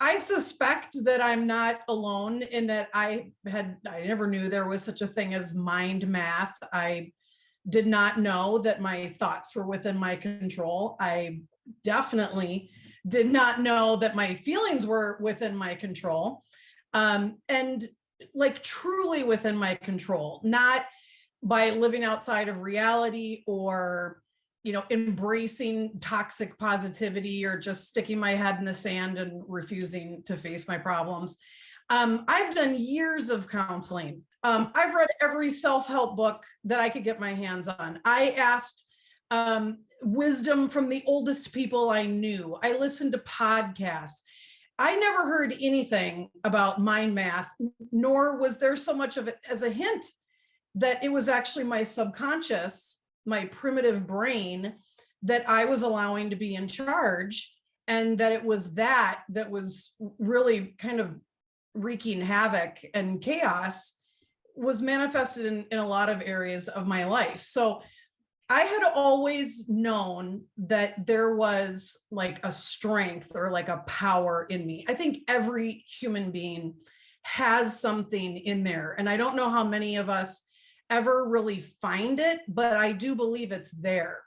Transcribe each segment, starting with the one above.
I suspect that I'm not alone in that I never knew there was such a thing as mind math. I did not know that my thoughts were within my control. I definitely did not know that my feelings were within my control. And like truly within my control, not by living outside of reality or embracing toxic positivity or just sticking my head in the sand and refusing to face my problems. I've done years of counseling. I've read every self-help book that I could get my hands on. I asked wisdom from the oldest people I knew. I listened to podcasts. I never heard anything about mind math, nor was there so much of it as a hint that it was actually my subconscious, my primitive brain, that I was allowing to be in charge, and that it was that was really kind of wreaking havoc and chaos was manifested in a lot of areas of my life. So I had always known that there was like a strength or like a power in me. I think every human being has something in there. And I don't know how many of us ever really find it, but I do believe it's there.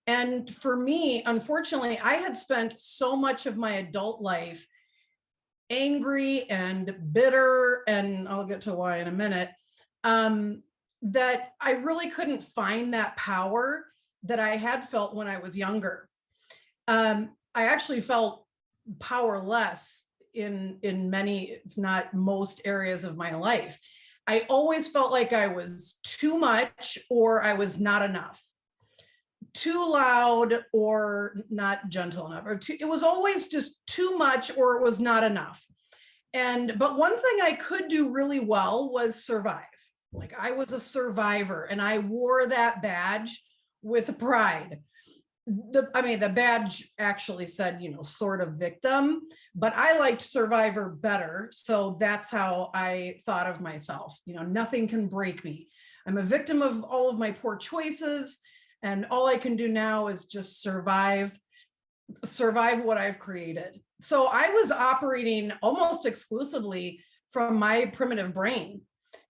And for me, unfortunately, I had spent so much of my adult life angry and bitter, and I'll get to why in a minute, that I really couldn't find that power that I had felt when I was younger. I actually felt powerless in many, if not most, areas of my life. I always felt like I was too much or I was not enough, too loud or not gentle enough, or it was always just too much or it was not enough. But one thing I could do really well was survive. Like I was a survivor and I wore that badge with pride. The badge actually said, sort of victim, but I liked survivor better. So that's how I thought of myself. Nothing can break me. I'm a victim of all of my poor choices, and all I can do now is just survive what I've created. So I was operating almost exclusively from my primitive brain.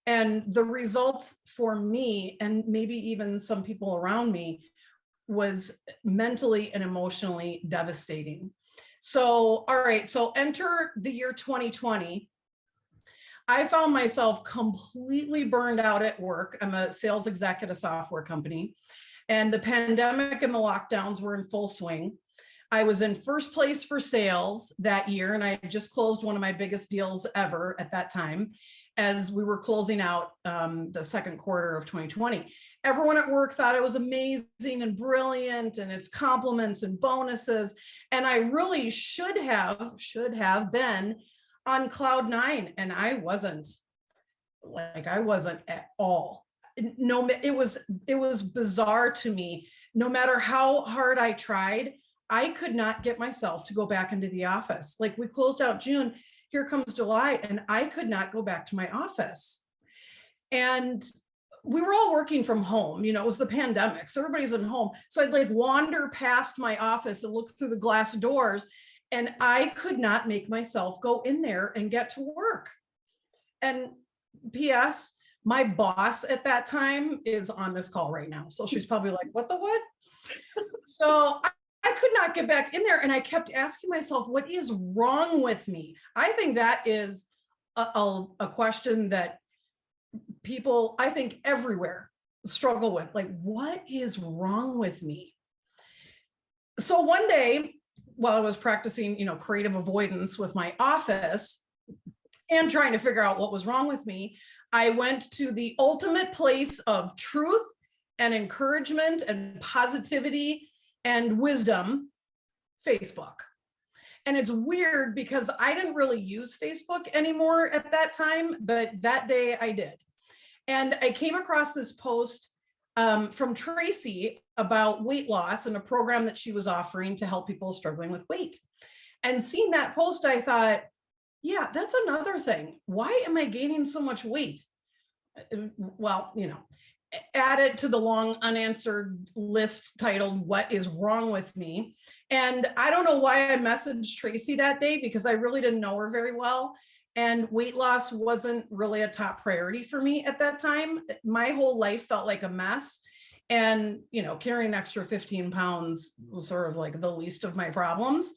And the results for me, and maybe even some people around me, was mentally and emotionally devastating. So, all right, so enter the year 2020. I found myself completely burned out at work. I'm a sales exec at a software company, and the pandemic and the lockdowns were in full swing. I was in first place for sales that year, and I just closed one of my biggest deals ever at that time as we were closing out the second quarter of 2020. Everyone at work thought I was amazing and brilliant, and it's compliments and bonuses. And I really should have been on cloud nine, and I wasn't. I wasn't at all. No, it was bizarre to me. No matter how hard I tried, I could not get myself to go back into the office. Like we closed out June, here comes July, and I could not go back to my office. And we were all working from home, it was the pandemic, so everybody's at home. So I'd like wander past my office and look through the glass doors, and I could not make myself go in there and get to work. And P.S., my boss at that time is on this call right now. So she's probably like, what the what? So I could not get back in there. And I kept asking myself, what is wrong with me? I think that is a question that people, I think everywhere, struggle with. Like, what is wrong with me? So one day, while I was practicing, creative avoidance with my office and trying to figure out what was wrong with me, I went to the ultimate place of truth and encouragement and positivity and wisdom, Facebook. And it's weird because I didn't really use Facebook anymore at that time, but that day I did. And I came across this post from Tracy about weight loss and a program that she was offering to help people struggling with weight. And seeing that post, I thought, yeah, that's another thing. Why am I gaining so much weight? Well, add it to the long unanswered list titled "What is Wrong with Me?" And I don't know why I messaged Tracy that day, because I really didn't know her very well. And weight loss wasn't really a top priority for me at that time. My whole life felt like a mess. And, carrying an extra 15 pounds was sort of like the least of my problems.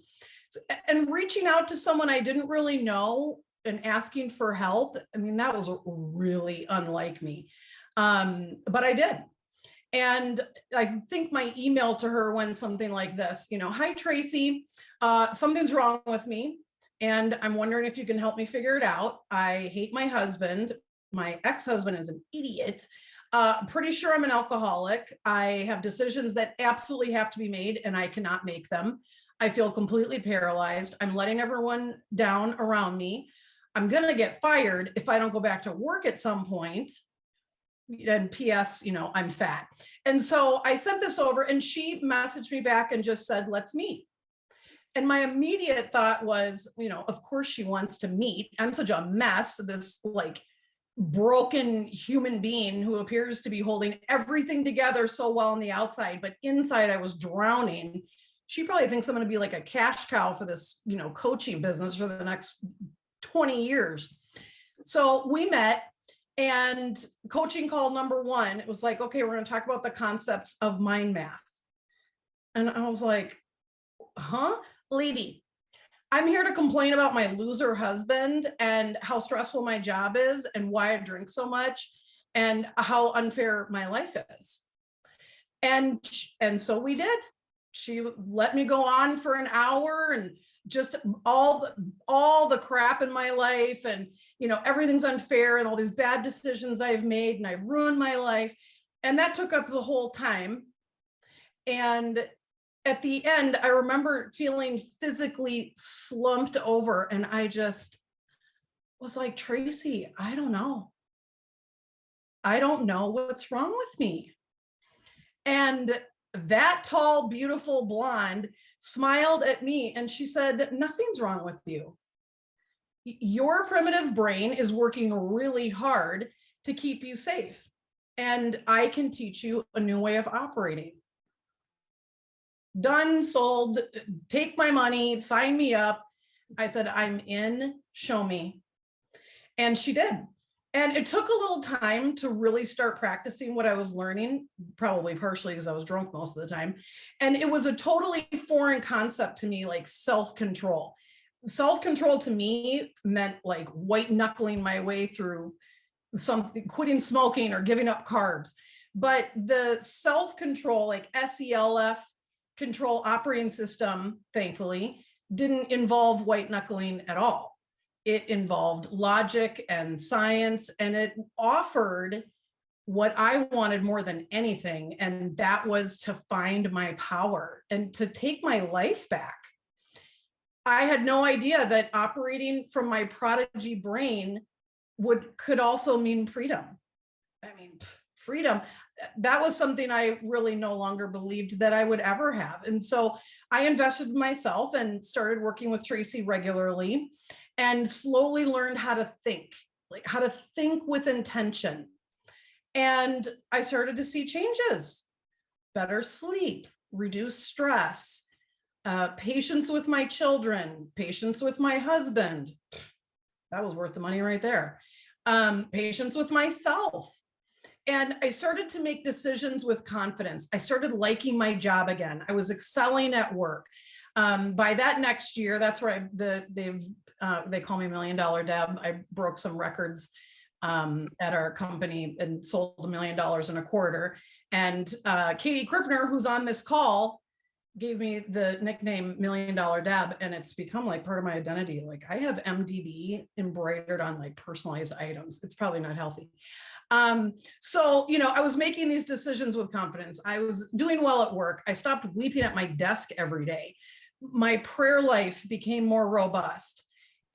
And reaching out to someone I didn't really know and asking for help, I mean, that was really unlike me. But I did. And I think my email to her went something like this, "Hi, Tracy, something's wrong with me, and I'm wondering if you can help me figure it out. I hate my husband. My ex-husband is an idiot. Pretty sure I'm an alcoholic. I have decisions that absolutely have to be made, and I cannot make them. I feel completely paralyzed. I'm letting everyone down around me. I'm going to get fired if I don't go back to work at some point. And PS, I'm fat." And so I sent this over, and she messaged me back and just said, "Let's meet." And my immediate thought was, of course she wants to meet. I'm such a mess, this like broken human being who appears to be holding everything together so well on the outside, but inside I was drowning. She probably thinks I'm going to be like a cash cow for this, coaching business for the next 20 years. So we met. And coaching call number one, it was like, "Okay, we're going to talk about the concepts of mind math." And I was like, "Huh? Lady, I'm here to complain about my loser husband and how stressful my job is and why I drink so much and how unfair my life is." And so we did. She let me go on for an hour and just all the crap in my life, and everything's unfair and all these bad decisions I've made and I've ruined my life. And that took up the whole time. And at the end, I remember feeling physically slumped over, and I just was like, "Tracy, I don't know what's wrong with me." And that tall, beautiful blonde smiled at me and she said, "Nothing's wrong with you. Your primitive brain is working really hard to keep you safe. And I can teach you a new way of operating." Done, sold, take my money, sign me up. I said, "I'm in, show me." And she did. And it took a little time to really start practicing what I was learning, probably partially because I was drunk most of the time. And it was a totally foreign concept to me, like self-control. Self-control to me meant like white knuckling my way through something, quitting smoking or giving up carbs. But the self-control, like SELF control operating system, thankfully, didn't involve white knuckling at all. It involved logic and science, and it offered what I wanted more than anything, and that was to find my power and to take my life back. I had no idea that operating from my prodigy brain could also mean freedom. I mean, freedom, that was something I really no longer believed that I would ever have. And so I invested in myself and started working with Tracy regularly and slowly learned how to think, like how to think with intention. And I started to see changes: better sleep, reduced stress, patience with my children, patience with my husband. That was worth the money right there. Patience with myself. And I started to make decisions with confidence. I started liking my job again. I was excelling at work. By that next year, that's where they call me $1 Million Deb. I broke some records at our company and sold $1 million in a quarter. And Katie Krippner, who's on this call, gave me the nickname $1 Million Deb, and it's become like part of my identity. Like I have MDD embroidered on like personalized items. It's probably not healthy. So, I was making these decisions with confidence. I was doing well at work. I stopped weeping at my desk every day. My prayer life became more robust,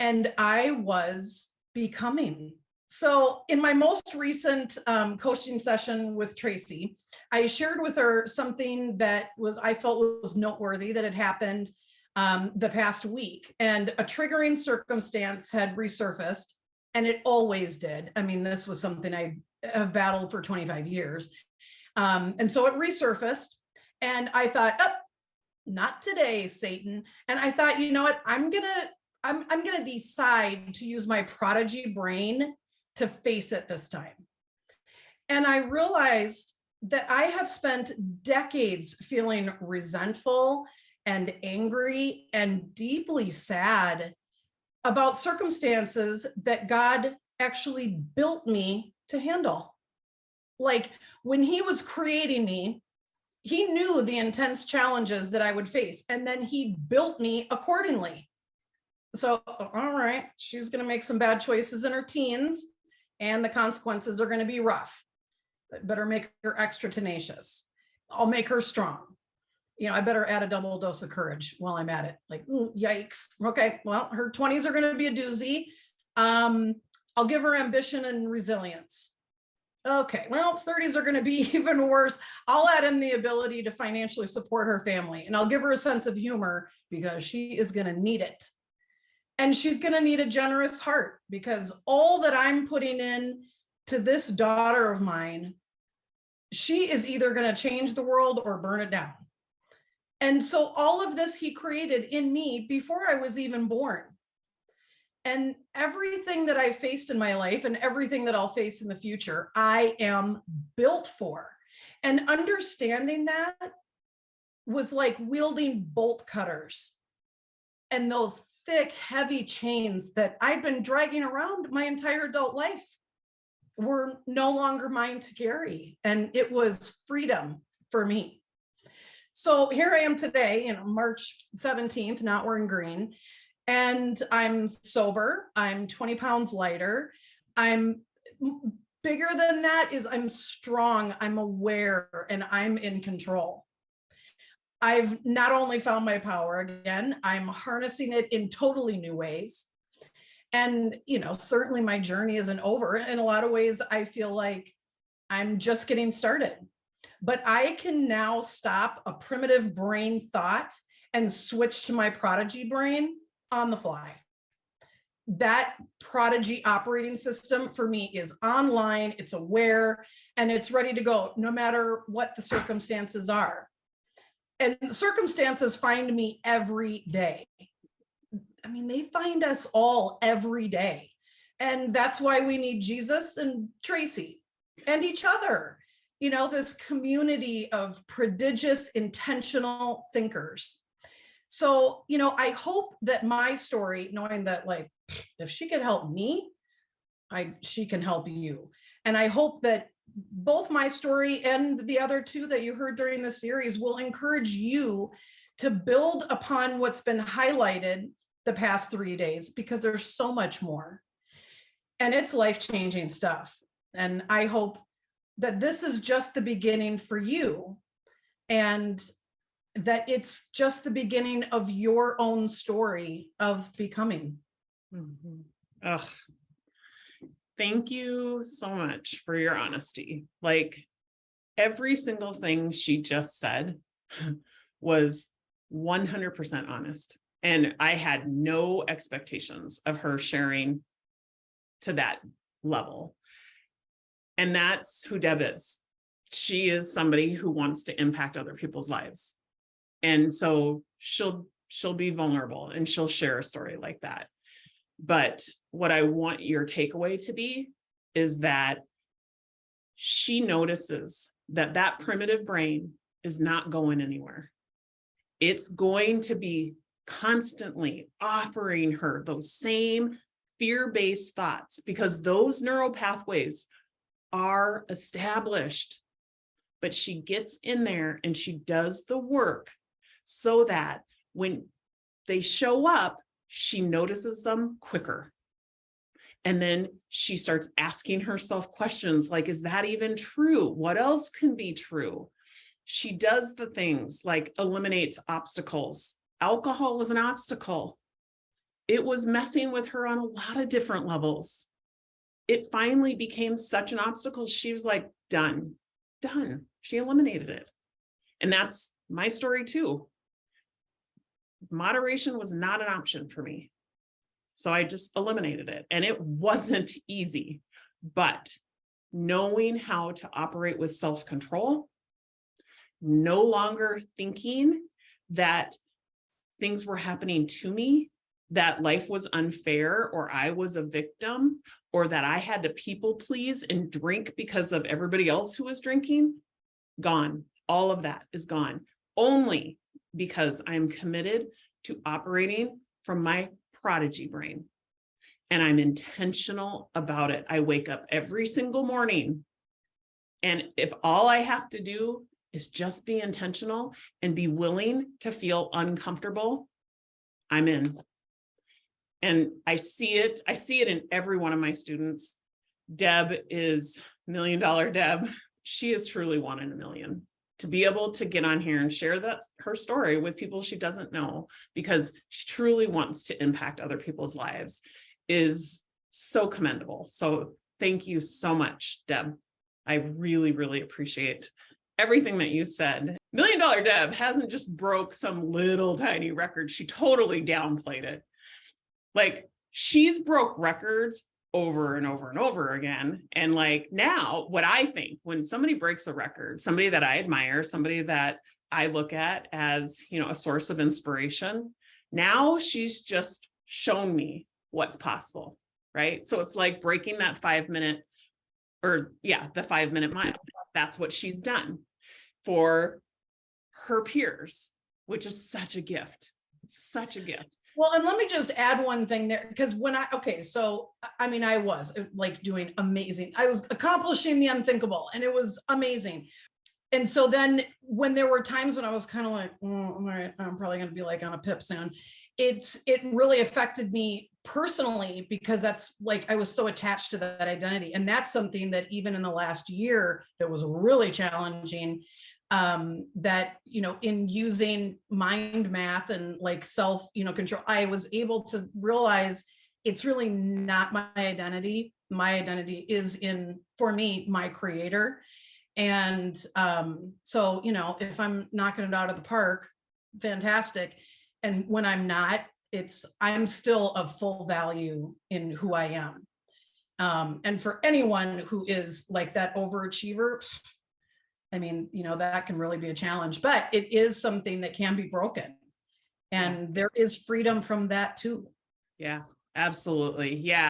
and I was becoming. So in my most recent coaching session with Tracy, I shared with her something that I felt was noteworthy that had happened the past week, and a triggering circumstance had resurfaced, and it always did. I mean, this was something I have battled for 25 years. And so it resurfaced, and I thought, oh, not today, Satan. And I thought, you know what, I'm gonna decide to use my prodigy brain to face it this time. And I realized that I have spent decades feeling resentful and angry and deeply sad about circumstances that God actually built me to handle. Like when he was creating me, he knew the intense challenges that I would face, and then he built me accordingly. So, all right, she's going to make some bad choices in her teens, and the consequences are going to be rough. Better make her extra tenacious. I'll make her strong. You know, I better add a double dose of courage while I'm at it. Like, ooh, yikes. Okay, well, her 20s are going to be a doozy. I'll give her ambition and resilience. Okay, well, 30s are going to be even worse. I'll add in the ability to financially support her family, and I'll give her a sense of humor because she is going to need it. And she's going to need a generous heart, because all that I'm putting in to this daughter of mine, she is either going to change the world or burn it down. And so all of this he created in me before I was even born. And everything that I faced in my life and everything that I'll face in the future, I am built for. And understanding that was like wielding bolt cutters and those thick, heavy chains that I'd been dragging around my entire adult life were no longer mine to carry. And it was freedom for me. So here I am today, March 17th, not wearing green. And I'm sober. I'm 20 pounds lighter. I'm bigger than that is I'm strong, I'm aware, and I'm in control. I've not only found my power again, I'm harnessing it in totally new ways. And, certainly my journey isn't over. In a lot of ways, I feel like I'm just getting started. But I can now stop a primitive brain thought and switch to my prodigy brain on the fly. That prodigy operating system for me is online, it's aware, and it's ready to go no matter what the circumstances are. And the circumstances find me every day. I mean, they find us all every day. And that's why we need Jesus and Tracy and each other. This community of prodigious, intentional thinkers. So, I hope that my story, knowing that like, if she could help me, she can help you. And I hope that both my story and the other two that you heard during the series will encourage you to build upon what's been highlighted the past 3 days, because there's so much more. And it's life-changing stuff. And I hope that this is just the beginning for you, and that it's just the beginning of your own story of becoming. Mm-hmm. Ugh. Thank you so much for your honesty. Like every single thing she just said was 100% honest. And I had no expectations of her sharing to that level. And that's who Deb is. She is somebody who wants to impact other people's lives. And so she'll be vulnerable and she'll share a story like that. But what I want your takeaway to be is that she notices that primitive brain is not going anywhere. It's going to be constantly offering her those same fear-based thoughts, because those neural pathways are established. But she gets in there and she does the work so that when they show up, she notices them quicker. And then she starts asking herself questions like, is that even true? What else can be true? She does the things like eliminates obstacles. Alcohol was an obstacle. It was messing with her on a lot of different levels. It finally became such an obstacle. She was like, done. She eliminated it. And that's my story too. Moderation was not an option for me. So I just eliminated it. And it wasn't easy. But knowing how to operate with self-control, no longer thinking that things were happening to me, that life was unfair, or I was a victim, or that I had to people please and drink because of everybody else who was drinking. Gone. All of that is gone. Only because I'm committed to operating from my prodigy brain. And I'm intentional about it. I wake up every single morning. And if all I have to do is just be intentional and be willing to feel uncomfortable, I'm in. And I see it in every one of my students. Deb is $1 Million Deb. She is truly 1 in a million. To be able to get on here and share her story with people she doesn't know, because she truly wants to impact other people's lives, is so commendable. So thank you so much, Deb. I really, really appreciate everything that you said. $1 Million Deb hasn't just broke some little tiny record. She totally downplayed it. Like, she's broke records over and over and over again. And like, now what I think when somebody breaks a record, somebody that I admire, somebody that I look at as, a source of inspiration, now she's just shown me what's possible, right? So it's like breaking that 5-minute, the 5-minute mile. That's what she's done for her peers, which is such a gift. It's such a gift. Well, and let me just add one thing there, because I was like doing amazing. I was accomplishing the unthinkable, and it was amazing. And so then when there were times when I was kind of like, all right, I'm probably going to be like on a pip soon. It really affected me personally, because that's like, I was so attached to that identity. And that's something that even in the last year, that was really challenging, that, in using mind math and like self, control, I was able to realize it's really not my identity. My identity is for me, my creator. And so, if I'm knocking it out of the park, fantastic. And when I'm not, I'm still of full value in who I am. And for anyone who is like that overachiever, that can really be a challenge, but it is something that can be broken. And there is freedom from that too. Yeah, absolutely. Yeah.